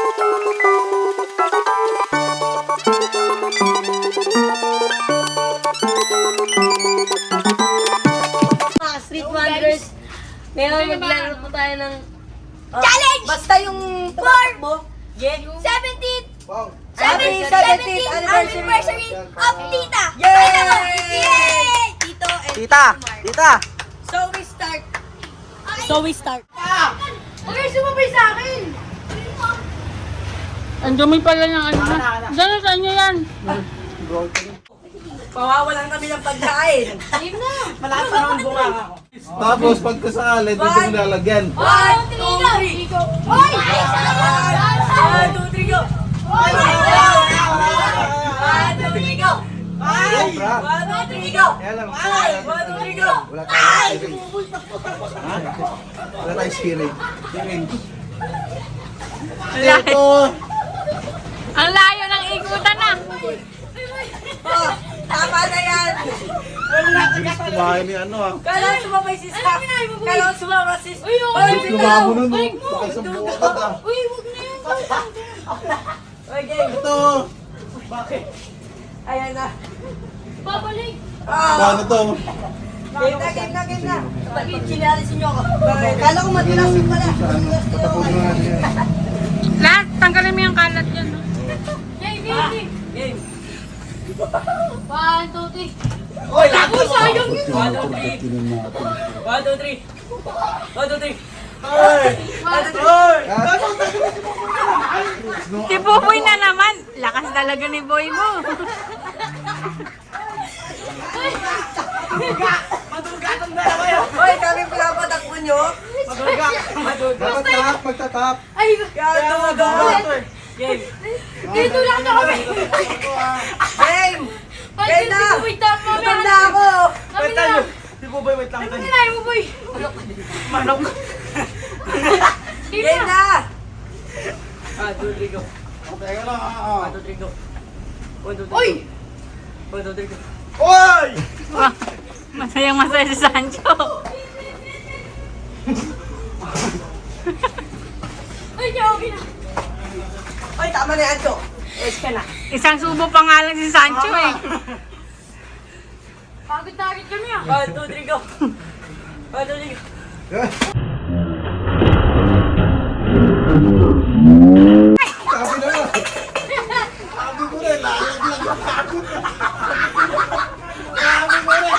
Mga Street Wanderers, ngayon maglalaro po tayo ng Challenge! basta yung tumatakbo. Yeah. 17th anniversary of Tita! Yay! Yay! Tito and Tita! Tita! So we start. Okay, sumabay sa akin! Ang dumi pala ng ano na. Diyan sa inyo yan. Pawawalan kami ng pagkain. Malaki pa naman bunga ako. Tapos pagkasakali, dito mo lalagyan. 1, 2, 3, go! Hoy! 1, 2, 3, go! 1, 2, 3, go! Sobra. 1, 2, 3, go! Kaya lang, 1, 2, 3, go! wala tayong spirit. Wala tayong spirit. Ito! Ang layo ng ikutan na. Oh, tama na yan! Bilis kumain ni ano ah. Kailangan sumabay si Scott. Kailangan sumabay si Scott. Bilis kumabo nun oh. Baka isang buo agad ah. Uy, huwag na yun! Okay. Ito! Ayan na. Babalik! Paano to? Game na. Bakit sinalisin niyo ako? Kala ko matilas yung pala. Patapusin mo natin yan. Lahat, tanggalin mo yung kalat dyan. No? Game. 1, 2, 3. Oy, lahat Uy, sayang yun! 1, 2, 3. 1, 2, 3. 1, 2, 3. Si Pupoy na naman. Lakas talaga ni Boy mo. Oy, kami pinapatakbo niyo. Dapat magtatap. Ay, Kaya Game. dito lang na kami! Game. Ay, Game na. wait lang, mami. Gutom na ako. Kami na lang! Di po ba wait lang Ay, pagkinain mo, boy! Game na. 1, 2, 3, go. Teka lang ah. 1, 2, 3, go. 1, 2, 3, Uy! 1, 2, 3, go. Oy! Wow. Masayang masaya si Sancho. Ay, okay na! Oy, tama na yan, Cho. Yes ka na. Isang subo pa nga lang si Sancho eh. Pagod-tagod kami ah! 1, 2, 3, go. 1, 2, 3, go. Sabi na nga. Sabi ko rin, lalaglag yung takot. Sabi ko rin.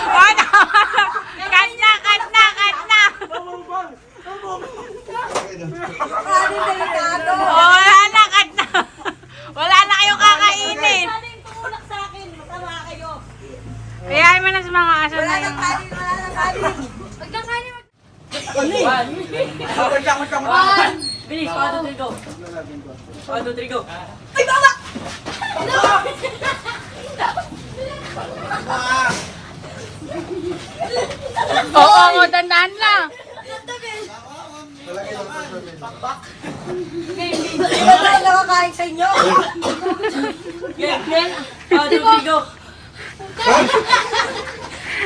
Ano? Kat na. Ano delikado? Wala na, kat na. Wala na kayong kakainin. Sana yung tumulak sa akin, masama kayo! Kaya mo na sa mga aso Wala na nang yun. kanin, wala nang kanin. Wag kang kanin, wag... Bilis, 1, 2, 3, go. 1, 2, 3, go. Ay, baba! Oo, tandaan lang. Hindi ba tayo nakakain sa inyo? Game. 1, 2, 3, go.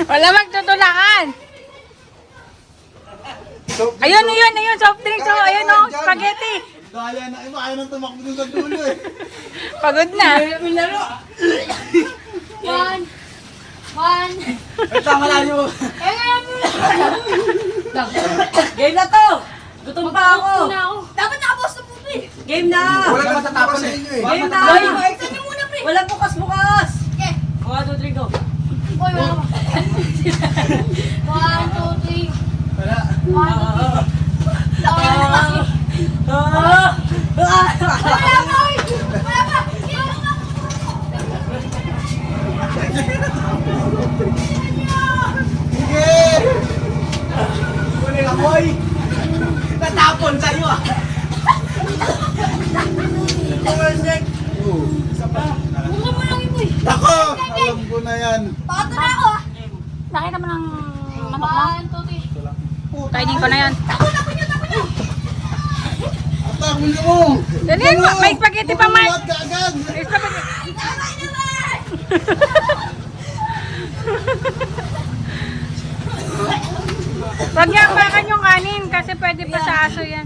Wala magtutulakan. Ayun, soft drinks. Oh, ayun oh, spaghetti. Daya na, ayaw nang tumakbo dun sa dulo eh. Pagod na. One. Tama lang yung... Eh, ngayon mo na! Game na to! Gutom pa ako! Una ako. Dapat nakapost na po eh! Game na! Wala ka matatapon sa inyo eh. Game na! Exam niyo muna, pre! Wala bukas! Okay. 1, 2, 3, go! Uy, wala ka pa. 1, 2, 3. Wala. 1, 2, 3. Wala ka! Uy! Wala ka! Sige! Kunin amoy! Natapon sa'yo ah! Bunga mo lang yun, boy! Ako! Alam ko na yan. Pato na ako ah! Nakita mo ng manok mo? 1, 2, 3. Kainin ko na yan. Tako niyo! Atak mo mo! Dali, may spaghetti pa, Mark. Buhat ka agad! May spaghetti. Tama naman! Huwag niyo hawakan yung kanin kasi pwede pa sa aso yan.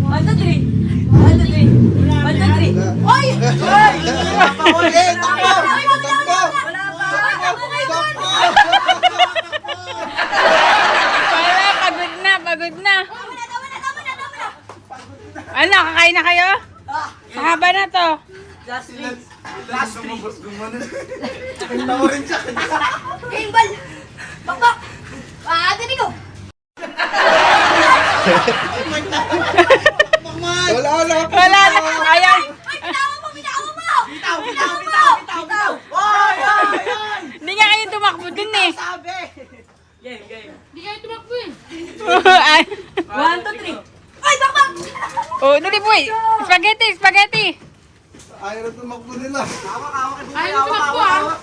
One, two, three. One, two, three. One, two, three. Oy! Eh, takbo! Takbo! Wala pa! Takbo! Wala, pagod na. Ano, kakain na kayo? Mahaba na to. Last three. Last week. Tawa rin siya. Kimbal! Bakbak! Ate ko! Wala. Wala na. Ayan. Bitaw mo! Bitaw! Oy! Hindi nga kayo tumakbo dun eh. Sabi! Game. Hindi kayo tumakbo eh. Ay. One, two, three. Ay, bakbak! Oh, dali boy. Spaghetti. Ayaw na tumakbo nila. Ayaw mo tumakbo ah.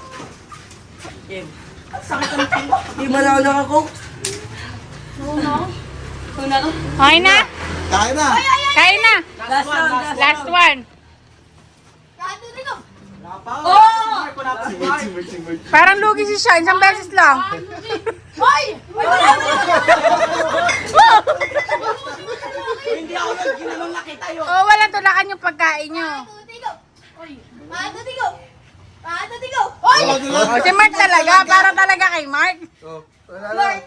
Game. Sakit ang tiyan. Di mo na ako nakakoke. Nauna ako. Una to. Okay na? Kain na. Kain na. Last round. Last one. Ate ko! Oh! Parang lugi si Sean. Isang beses lang. Hoy! Wala mo! Hindi ako nag-ginanong nakita yun. Oh, walang tulakan yung pagkain nyo. Ate ko! Hoy! Oh, si Mark talaga. Para talaga kay Mark. Oh, wala lang.